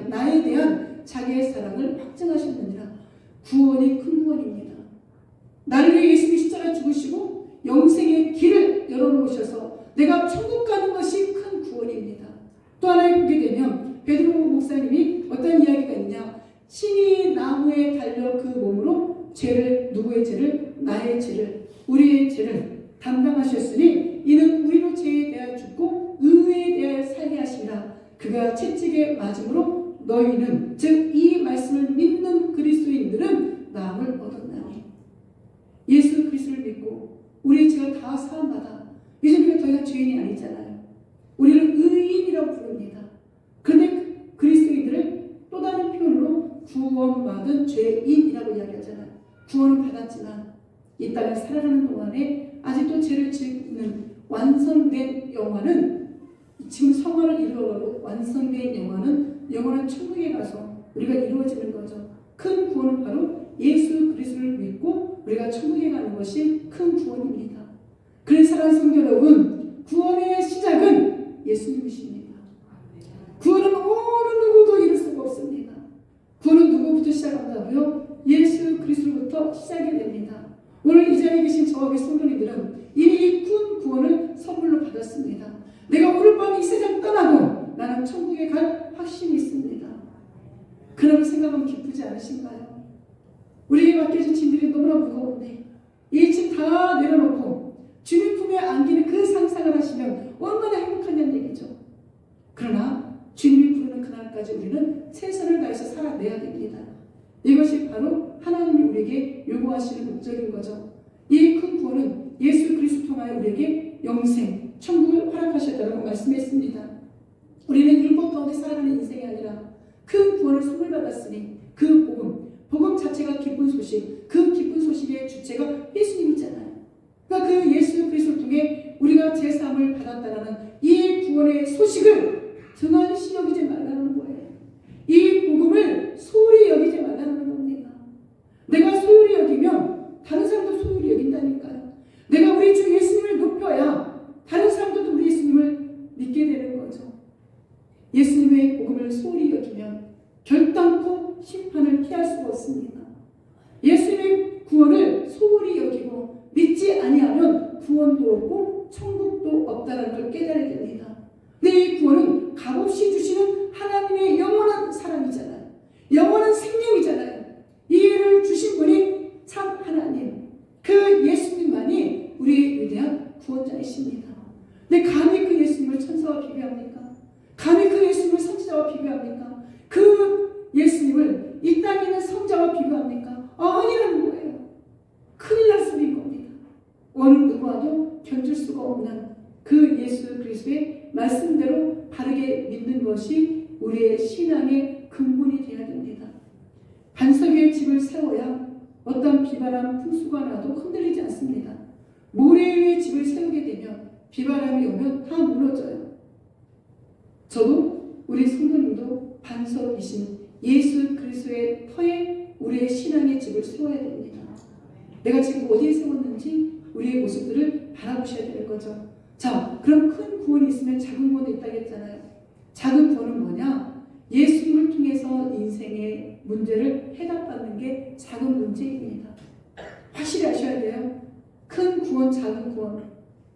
나에 대한 자기의 사랑을 확증하셨느니라. 구원이 큰 구원입니다. 나를 위해 예수님이 십자가에 죽으시고 영생의 길을 열어놓으셔서 내가 천국 가는 것이 큰 구원입니다. 또 하나 보게 되면 베드로 목사님이 어떤 이야기가 있냐? 신이 나무에 달려 그 몸으로 누구의 죄를? 나의 죄를, 우리의 죄를 담당하셨으니 이는 우리로 죄에 대하여 죽고 의에 대하여 살게 하시니라. 그가 채찍에 맞음으로 너희는 즉 이 말씀을 믿는 그리스도인들은 나음을 얻었나니. 예수 그리스도를 믿고 우리의 죄가 다 사함받아 이제 우리가 더 이상 죄인이 아니잖아요. 우리를 의인이라고 부릅니다. 그런데 그리스도인들을 또 다른 표현으로 구원받은 죄인이라고 이야기하잖아요. 구원을 받았지만 이 땅을 살아가는 동안에 아직도 죄를 짓는 완성된 영화는 지금 성화를 이루어가고 완성된 영화는 천국에 가서 우리가 이루어지는 거죠. 큰 구원은 바로 예수 그리스도를 믿고 우리가 천국에 가는 것이 큰 구원입니다. 그래서 사랑하는 성도 여러분, 구원의 시작은 예수님이십니다. 구원은 어느 누구도 이룰 수가 없습니다. 구원은 누구부터 시작한다고요? 예수 그리스도부터 시작이 됩니다. 오늘 이 자리에 계신 저와 우리 성도님들은 이미 큰 구원을 선물로 받았습니다. 내가 오늘 밤 이 세상 떠나도 나는 천국에 갈 확신이 있습니다. 그런 생각은 기쁘지 않으신가요? 우리에게 맡겨진 짐들이 너무나 무거운데 이 짐 다 내려놓고 주님 품에 날까지 우리는 최선을 다해서 살아내야 됩니다. 이것이 바로 하나님이 우리에게 요구하시는 목적인 거죠. 이 큰 구원은 예수 그리스도 통하여 우리에게 영생, 천국을 허락하셨다고 말씀했습니다. 우리는 율법 가운데 살아가는 인생이 아니라 큰 구원을 선물 받았으니 그 복음 자체가 기쁜 소식, 그 기쁜 소식의 주체가 예수님이잖아요. 그러니까 그 예수 그리스도를 통해 우리가 제사함을 받았다라는 이 구원의 소식을 등한시 여기지 말라는 거예요. 이 복음을 소홀히 여기지 말라는 겁니다. 내가 소홀히 여기면 다른 사람도 소홀히 여긴다니까요. 내가 우리 주 예수님을 높여야 다른 사람들도 우리 예수님을 믿게 되는 거죠. 예수님의 복음을 소홀히 여기면 결단코 심판을 피할 수가 없습니다. 예수님의 구원을 소홀히 여기고 믿지 아니하면 구원도 없고 천국도 없다는 걸 깨달아야 됩니다. 근데 이 구원은 값없이 주시는 하나님의 영원한 사랑이잖아요. 영원한 생명이잖아요. 이 일을 주신 분이 참 하나님, 그 예수님만이 우리의 위대한 구원자이십니다. 근데 감히 그 예수님을 천사와 비교합니까? 감히 그 예수님을 선지자와 비교합니까? 그 예수님을 이 땅에 있는 성자와 비교합니까? 아니라는 거예요. 큰일 날 소리인 겁니다. 어느 누구와도 견줄 수가 없는 그 예수 그리스도의 말씀대로 바르게 믿는 것이 우리의 신앙의 근본이 되어야 됩니다. 반석 위에 집을 세워야 어떤 비바람, 풍수가 나도 흔들리지 않습니다. 모래 위에 집을 세우게 되면 비바람이 오면 다 무너져요. 저도 우리 성도님도 반석이신 예수 그리스도의 터에 우리의 신앙의 집을 세워야 됩니다. 내가 지금 어디에 세웠는지 우리의 모습들을 바라보셔야 되는 거죠. 자, 그럼 큰 구원이 있으면 작은 구원도 있다고 했잖아요. 작은 구원은 뭐냐? 예수님을 통해서 인생의 문제를 해답받는 게 작은 문제입니다. 확실히 아셔야 돼요. 큰 구원, 작은 구원,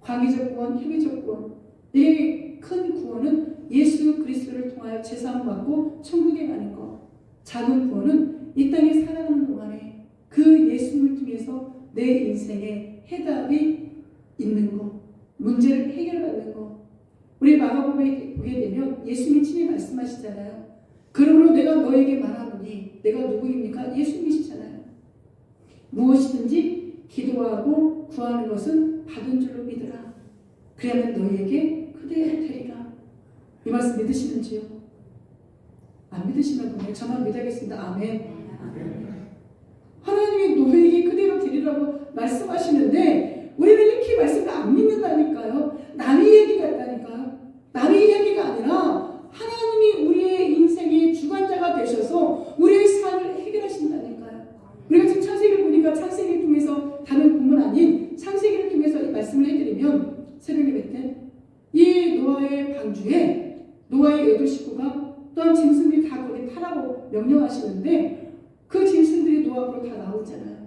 광의적 구원, 효계적 구원. 이 큰 구원은 예수 그리스도를 통하여 제사함 받고 천국에 가는 것. 작은 구원은 이 땅에 살아가는 동안에 그 예수님을 통해서 내 인생에 해답이 있는 것, 문제를 해결받는 것. 우리 마가복음에 보게 되면 예수님이 친히 말씀하시잖아요. 그러므로 내가 너에게 말하노니, 내가 누구입니까? 예수님이시잖아요. 무엇이든지 기도하고 구하는 것은 받은 줄로 믿으라. 그러면 너희에게 그대로 되리라. 이 말씀 믿으시는지요? 안 믿으시면 그냥 저만 믿어야겠습니다. 아멘. 하나님이 너희에게 그대로 되리라고 말씀하시는데 우리는 이렇게 말씀을 안 믿는다니까요. 남의 얘기 같다니까요. 남의 이야기가 아니라 하나님이 우리의 인생의 주관자가 되셔서 우리의 삶을 해결하신다니까요. 우리가 지금 창세기를 보니까 창세기를 통해서 다른 본문 아닌 창세기를 통해서 이 말씀을 해드리면 새벽 예배 때 이 노아의 방주에 노아의 8 식구가 또한 짐승들이 다 거기 타라고 명령하시는데 그 짐승들이 노아 앞으로 다 나오잖아요.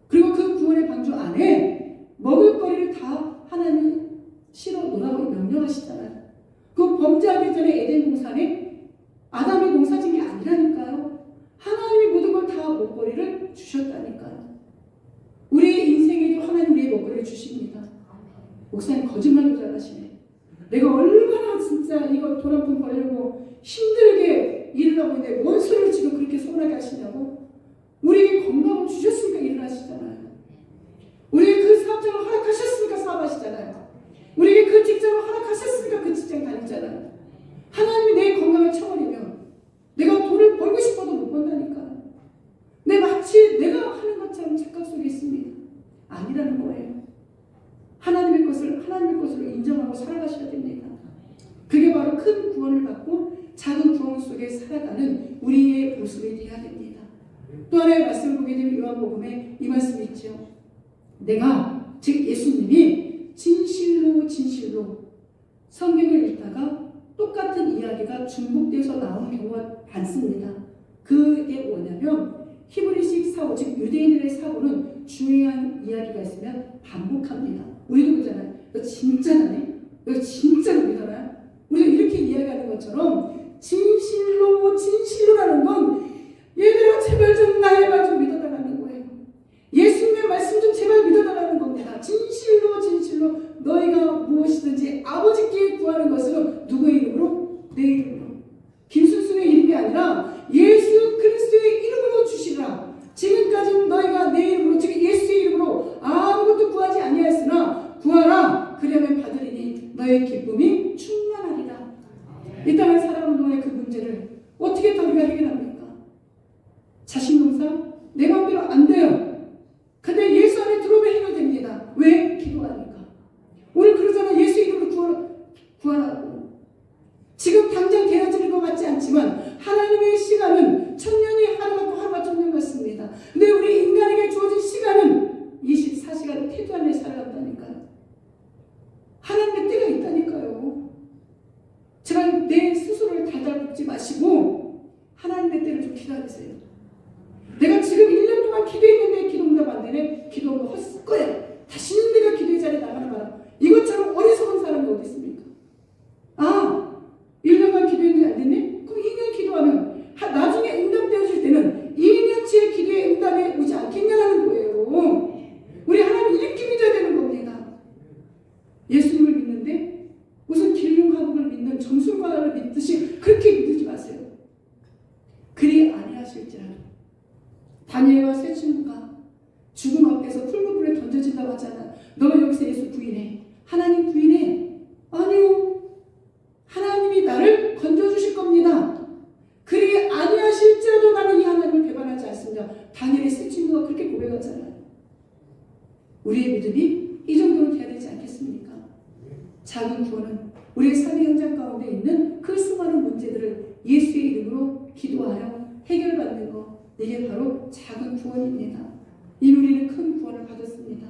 그리고 그 구원의 방주 안에 먹을 거리를 다 하나님 실어 놓으라고 명령하시잖아요. 그 범죄하기 전에 에덴 동산에 아담이 농사진 게 아니라니까요. 하나님이 모든 걸 다 먹거리를 주셨다니까요. 우리의 인생에도 하나님 우리의 먹거리를 주십니다. 목사님 거짓말도 잘하시네. 내가 얼마나 진짜 이거 돈 한 푼 벌려고 힘들게 일을 하고 있는데 뭔 소리를 지금 그렇게 서운하게 하시냐고. 우리에게 건강을 주셨으니까 일을 하시잖아요. 우리에게 그 사업장을 허락하셨으니까 사업하시잖아요. 우리에게 그 직장을 허락하셨으니까 그 직장 다니잖아요. 하나님이 내 건강을 쳐버리면 내가 돈을 벌고 싶어도 못 번다니까. 마치 내가 하는 것처럼 착각 속에 있습니다. 아니라는 거예요. 하나님의 것으로 인정하고 살아가셔야 됩니다. 그게 바로 큰 구원을 받고 작은 구원 속에 살아가는 우리의 모습이 되어야 됩니다. 또 하나의 말씀을 보게 되면 요한복음에 이 말씀이 있죠. 내가, 즉 예수님이 진실로 성경을 읽다가 똑같은 이야기가 중복돼서 나오는 경우가 많습니다. 그게 뭐냐면 히브리식 사고, 즉 유대인들의 사고는 중요한 이야기가 있으면 반복합니다. 우리도 그러잖아요. 너 진짜다네? 너 진짜로 믿어라? 우리가 이렇게 이야기하는 것처럼 진실로라는 건 얘들아 제발 좀 나의 말 좀 믿어달라는 거예요. 예수님의 말씀 좀 제발 믿어달라는 겁니다. 진실로 너희가 무엇이든지 아버지께 구하는 것은 누구의 이름으로? 내 이름으로. 김순순의 그러면 받으리니 너의 기쁨이 충만하리라. 이 땅을 살아오는 동안의 그 문제를 어떻게 더 우리가 해결합니까? 자신농사 내 마음대로 안 돼요. 근데 예수 안에 들어오면 해결됩니다. 왜? 기도하니까. 오늘 그러잖아. 예수 이름으로 구하라고. 지금 당장 되어지는 것 같지 않지만 하나님의 시간은 천년이 하루 같고 하루가 천년 같습니다. 근데 우리 인간에게 주어진 시간은 24시간 태도 안에 살아간다니까요. 하나님의 때가 있다니까요. 제발 내 스스로를 달달붙지 마시고 하나님의 때를 좀 기다리세요. 내가 지금 1년 동안 기도했는데 기도응답 안 되네. 기도한 거 헛쓸 거야. 다시는 내가 기도의 자리에 나가는 마라. 이것처럼 어리석은 사람이 어디 있습니까? 1년간 기도했는데 안 됐네? 그럼 2년 기도하면 나중에 응답되어질 때는 2년치의 기도의 응답이 오지 않겠냐는 거예요. 우리 하나님 이렇게 믿어야 되는 겁니다. 예수님을 믿는데 무슨 길흉하복을 믿는 점술가를 믿듯이 그렇게 믿지 마세요. 그리 아니하실지라도 다니엘과 세 친구가 죽음 앞에서 풀무불에 던져진다고 하잖아. 너가 여기서 예수 부인해. 하나님 부인해. 아니요. 하나님이 나를 건져주실 겁니다. 그리 아니하실지라도 나는 이 하나님을 배반하지 않습니다. 다니엘의 세 친구가 그렇게 고백하잖아요. 우리의 믿음이 이 정도는 돼야 되지 않겠습니까? 작은 구원은 우리의 삶의 현장 가운데 있는 그 수많은 문제들을 예수의 이름으로 기도하여 해결받는 것, 이게 바로 작은 구원입니다. 이미 우리는 큰 구원을 받았습니다.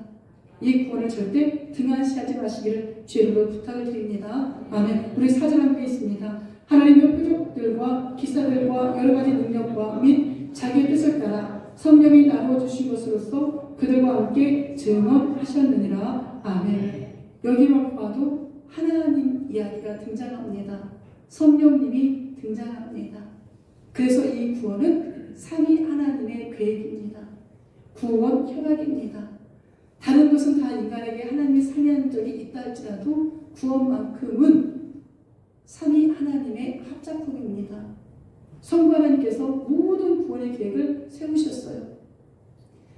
이 구원을 절대 등한시하지 마시기를 주님으로 부탁을 드립니다. 아멘. 우리 사장 함께 있습니다. 하나님의 표적들과 기사들과 여러 가지 능력과 및 자기의 뜻을 따라 성령이 나누어 주신 것으로서 그들과 함께 증언하셨느니라. 아멘. 여기만 봐도 하나님 이야기가 등장합니다. 성령님이 등장합니다. 그래서 이 구원은 삼위 하나님의 계획입니다. 구원 협약입니다. 다른 것은 다 인간에게 하나님의 상의한 적이 있다 할지라도 구원만큼은 삼위 하나님의 합작품입니다. 성부 하나님께서 모든 구원의 계획을 세우셨어요.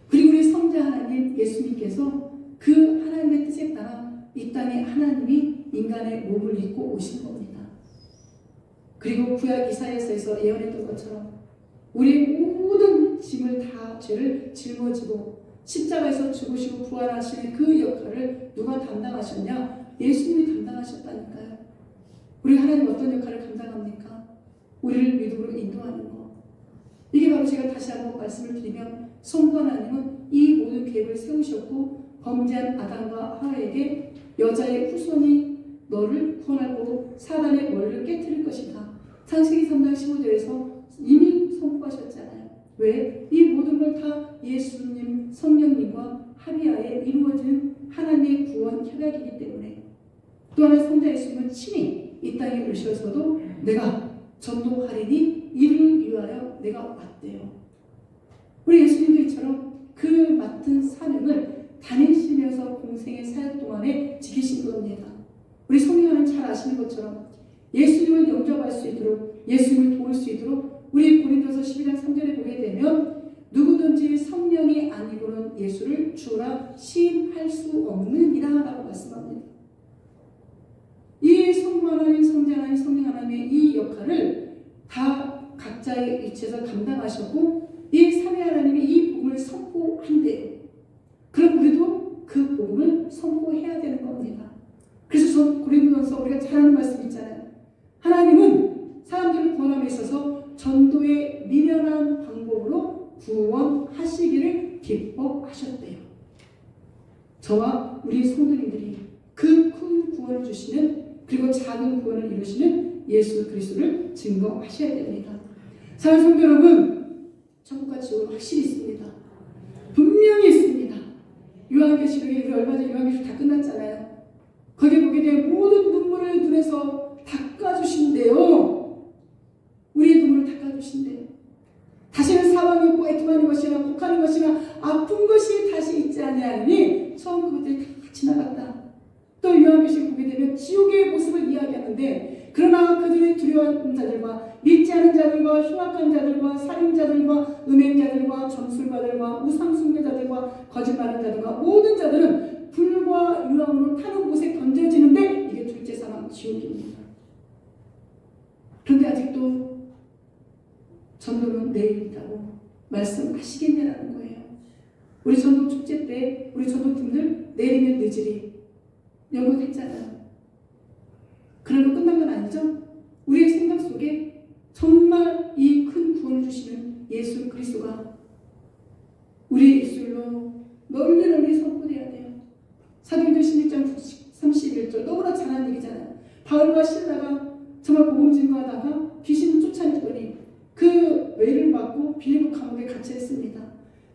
그리고 우리 성자 하나님 예수님께서 그 하나님의 뜻에 따라 이 땅에 하나님이 인간의 몸을 입고 오신 겁니다. 그리고 구약 이사야서에서 예언했던 것처럼 우리의 모든 짐을 다 죄를 짊어지고 십자가에서 죽으시고 부활하시는 그 역할을 누가 담당하셨냐? 예수님이 담당하셨다니까요. 우리 하나님 어떤 역할을 감당합니까? 우리를 믿음으로 인도하는 것. 이게 바로 제가 다시 한번 말씀을 드리면 성부 하나님은 이 모든 계획을 세우셨고 범죄한 아담과 하와에게 여자의 후손이 너를 구원하고 사단의 머리를 깨트릴 것이다. 창세기 3장 15절에서 이미 선포하셨잖아요. 왜? 이 모든 걸 다 예수님, 성령님과 합의하에 이루어진 하나님의 구원 협약이기 때문에 또 하나 성자 예수님은 친히 이 땅에 오셔서도 내가 전도하리니 이를 위하여 내가 왔대요. 우리 예수님도 이처럼 그 맡은 사명을 다니시면서 공생의 사역 동안에 지키신 겁니다. 우리 성령은 잘 아시는 것처럼 예수님을 영접할 수 있도록 예수님을 도울 수 있도록 우리 고린도서 12장 3절에 보게 되면 누구든지 성령이 아니고는 예수를 주라 시인할 수 없느니라 라고 말씀합니다. 이 성부 하나님, 성자 하나님, 성령 하나님의 이 역할을 다 각자의 위치에서 감당하셨고 이 삼위 하나님이 이 복음을 선포한대요. 그럼 우리도 그 복음을 선포해야 되는 겁니다. 그래서 전 고린도전서 우리가 잘 아는 말씀 있잖아요. 하나님은 사람들을 구원함에 있어서 전도의 미련한 방법으로 구원하시기를 기뻐하셨대요. 저와 우리 성도님들이 그 큰 구원을 주시는 그리고 작은 구원을 이루시는 예수 그리스도를 증거하셔야 됩니다. 사랑하는 성도 여러분, 천국과 지옥은 확실히 있습니다. 분명히 있습니다. 요한계시록에 우리 얼마 전에 요한계시록 다 끝났잖아요. 거기에 보게 되면 모든 눈물을 눈에서 닦아주신대요. 우리의 눈물을 닦아주신대요. 다시는 사망이 없고 애통하는 것이나 곡하는 것이나 아픈 것이 다시 있지 아니하니 처음 그것들이 다 지나갔다. 또 요한계시록 보게 되면 지옥의 모습을 이야기하는데 그러나 그들의 두려워하는 자들과 믿지 않은 자들과 흉악한 자들과 살인자들과 음행자들과 점술가들과 우상숭배자들과 거짓말하는 자들과 모든 자들은 불과 유황으로 타는 곳에 그건 내일이라고 말씀하시겠냐라는 거예요. 우리 전도 축제 때 우리 전도팀들 내일이면 늦으리 연극했잖아요. 그런 거 끝난 건 아니죠? 우리의 생각 속에 정말 이 큰 구원을 주시는 예수 그리스도가 우리의 입술로 널리 선포해야 돼요. 사도행전 16장 31절 너무나 잘하는 얘기잖아요. 바울과 실라가 정말 복음 증거하다가 귀신을 쫓아냈더니 그 외를 받고 빌립보 감옥에 갇혀있습니다.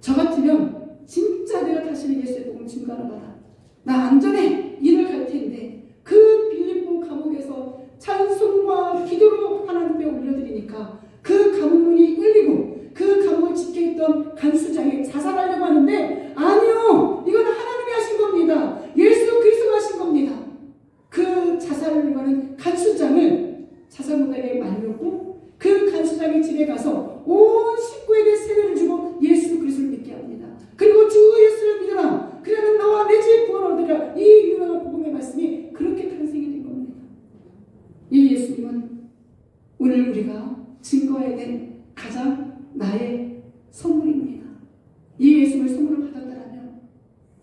저 같으면 진짜 내가 다시는 예수의 복음 증거하는 거다. 나 안전해 일을 갈 텐데 그 빌립보 감옥에서 찬송과 기도로 하나님께 올려드리니까 그 감옥문이 열리고 그 감옥을 지켜있던 간수장이 자살하려고 하는데 아니요, 이건 하나님이 하신 겁니다. 예수 그리스도가 하신 겁니다. 그 자살하려고 하는 간수장을 자살무당에 말렸고 그 간수장의 집에 가서 온 식구에게 세례를 주고 예수 그리스도를 믿게 합니다. 그리고 주 예수를 믿어라. 그러면 너와 내 집에 구원을 얻으리라. 이 유명한 복음의 말씀이 그렇게 탄생이 된 겁니다. 이 예수님은 오늘 우리가 증거해야 될 가장 나의 선물입니다. 이 예수님을 선물로 받았다면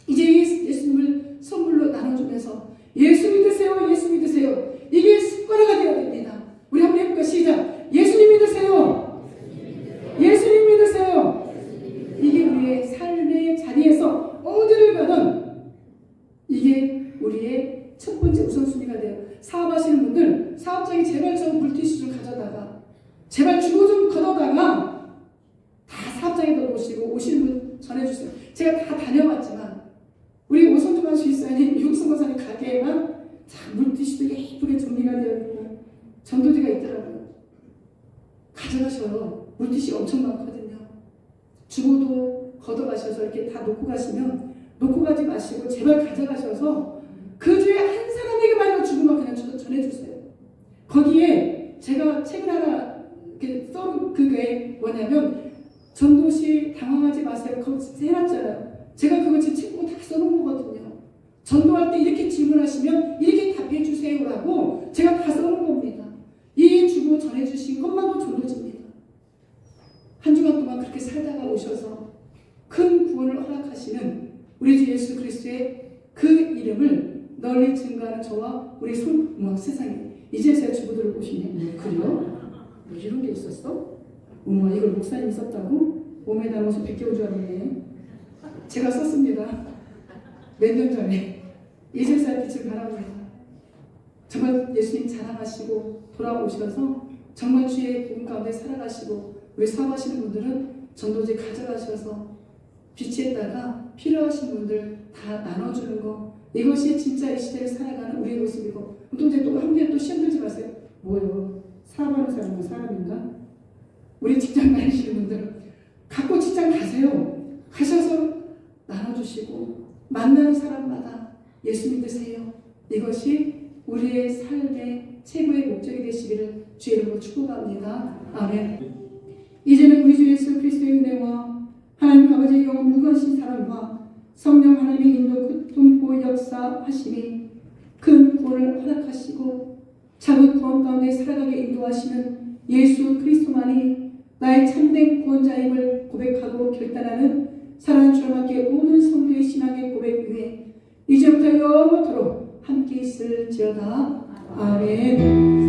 이제 예수님을 선물로 나눠주면서 예수 믿으세요, 예수 믿으세요. 이게 습관화가 되어야 됩니다. 우리 한번 해볼까? 시작. 예수님 믿으세요. 예수님 믿으세요. 이게 우리의 삶의 자리에서 어디를 가든 이게 우리의 첫 번째 우선순위가 돼요. 사업하시는 분들 사업장에 제발 좀 물티슈 좀 가져다가 제발 주고 좀 걷어다가 다 사업장에 넣어오시고 오시는 분 전해주세요. 제가 다 다녀봤지만 우리 오성주만 주일사님 육성과사님 가게에만 참 물티슈도 예쁘게 정리가 되어 있고 전도지가 있더라고요. 가져가셔요. 물티슈 엄청 많거든요. 주고도 걷어가셔서 이렇게 다 놓고 가시면 놓고 가지 마시고 제발 가져가셔서 그 주에 한 사람에게만 주고만 그냥 전해주세요. 거기에 제가 책을 하나 이렇게 써 그게 뭐냐면 전도시 당황하지 마세요. 거기 해놨잖아요. 제가 그거 지금 책 보고 다 써놓은 거거든요. 전도할 때 이렇게 질문하시면 이렇게 답해 주세요라고 제가 다 써놓은 겁니다. 이 주고 전해주신 것만도 전도지입니다. 한 주간 동안 그렇게 살다가 오셔서 큰 구원을 허락하시는 우리 주 예수 그리스도의 그 이름을 널리 증거하는 저와 우리 세상에 이제서야 주부들을 보시네. 그래요? 뭐 이런 게 있었어? 어머, 이걸 목사님이 썼다고? 몸에 담아서 베껴온 줄 알았네. 제가 썼습니다. 몇 년 전에. 이제서야 빛을 발합니다. 정말 예수님 자랑하시고 돌아오셔서 정말 주의 복음 가운데 살아가시고 우리 사업하시는 분들은 전도지 가져가셔서 비치에다가 필요하신 분들 다 나눠주는 거, 이것이 진짜 이 시대를 살아가는 우리의 모습이고. 또 이제 또 한 개 또 시험 들지 마세요. 뭐요? 사업하는 사람은 사람인가? 우리 직장 다니시는 분들은 갖고 직장 가세요. 가셔서 나눠주시고 만나는 사람마다 예수 믿으세요. 이것이 우리의 삶의 최고의 목적이 되시기를 주의 이름으로 축복합니다. 아멘. 이제는 우리 주 예수 그리스도의 은혜와 하나님 아버지의 영원 무거우신 사랑과 성령 하나님의 인도 교통보 역사하심이 큰 구원을 허락하시고 작은 구원 가운데 살아가게 인도하시는 예수 그리스도만이 나의 참된 구원자임을 고백하고 결단하는 사랑하는 주와 함께 모든 성도의 신앙의 고백 위에 이제부터 영원토록 함께 있을지어다. 아멘.